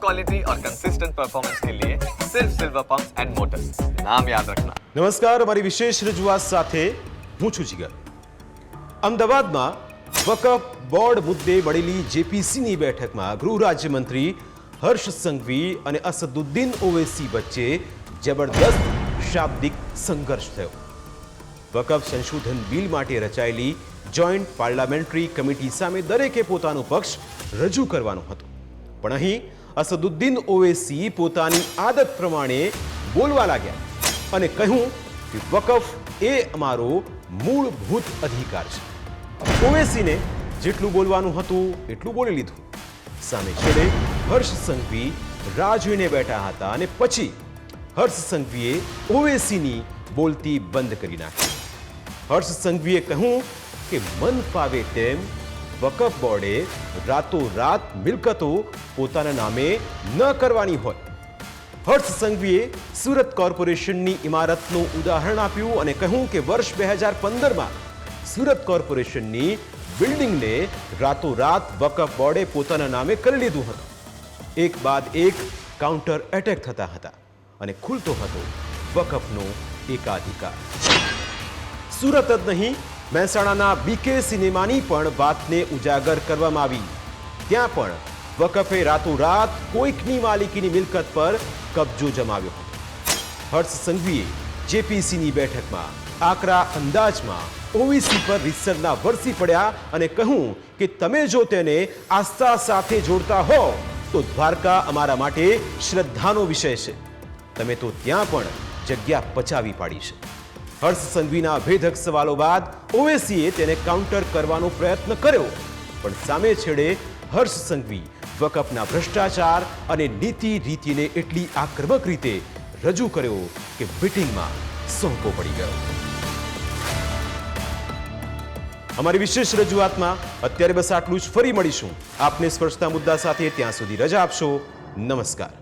Quality और consistent performance के लिए सिर्फ सिल्वर पंप्स एंड मोटर्स, नाम याद रखना। નમસ્કાર, અમારી વિશેષ રજૂઆત સાથે હું છું જીગર। અમદાવાદમાં વકફ બોર્ડ મુદ્દે મળેલી જેપીસીની બેઠકમાં ગૃહ રાજ્યમંત્રી હર્ષ સંઘવી અને અસદુદ્દીન ઓવૈસી વચ્ચે જબરદસ્ત શાબ્દિક સંઘર્ષ થયો। વકફ સંશોધન બિલ માટે રચાયેલી જોઈન્ટ પાર્લામેન્ટરી કમિટી સામે દરેકે પોતાનો પક્ષ રજૂ કરવાનો હતો, પણ અહીં અસદુદ્દીન ઓવૈસી પોતાની આદત પ્રમાણે બોલવા लाग्યા અને કહ્યું કે વકફ એ અમારો મૂળભૂત અધિકાર છે। ઓવૈસીને જેટલું બોલવાનું હતું એટલું બોલી લીધું। સામે છેડે હર્ષ સંઘવી રાહ જોઈને બેઠા હતા અને પછી હર્ષ સંઘવીએ ઓવૈસીની બોલતી બંધ કરી નાખી। હર્ષ સંઘવીએ કહ્યું કે મન ફાવે તેમ વકફ બોર્ડે રાતોરાત મિલકતો પોતાના નામે ન કરવાની હોય। હર્ષ સંઘવીએ સુરત કોર્પોરેશનની ઇમારતનું ઉદાહરણ આપ્યું અને કહ્યું કે વર્ષ 2015માં સુરત કોર્પોરેશનની બિલ્ડિંગને રાતોરાત વકફ બોર્ડે પોતાના નામે કરી લીધું હતું। એક બાદ એક કાઉન્ટર એટેક થતા હતા અને ખુલતો હતો વકફનો એકાધિકાર। સુરત જ નહીં, મહેસાણાના બીકે સિનેમાની પણ વાતને ઉજાગર કરવામાં આવી। ત્યાં પણ વકફે રાતોરાત કોઈકની માલિકીની મિલકત પર કબજો જમાવ્યો હતો। હર્ષ સંઘવીએ જેપીસીની બેઠકમાં આકરા અંદાજમાં ઓવીસી પર રીતસરના વરસી પડ્યા અને કહ્યું કે તમે જો તેને આસ્થા સાથે જોડતા હો તો દ્વારકા અમારા માટે શ્રદ્ધાનો વિષય છે। તમે તો ત્યાં પણ જગ્યા પચાવી પાડી છે। હર્ષ સંઘવીના ભેદક સવાલો બાદ ઓવૈસીએ તેને કાઉન્ટર કરવાનો પ્રયત્ન કર્યો, પણ સામે છેડે હર્ષ સંઘવી વકફના ભ્રષ્ટાચાર અને નીતિ રીતિને એટલી આક્રમક રીતે રજૂ કર્યો કે મીટિંગમાં સોંપો પડી ગયો। અમારી વિશેષ રજૂઆતમાં અત્યારે બસ આટલું જ। ફરી મળીશું આપને સ્પર્શતા મુદ્દા સાથે। ત્યાં સુધી રજા આપશો। નમસ્કાર।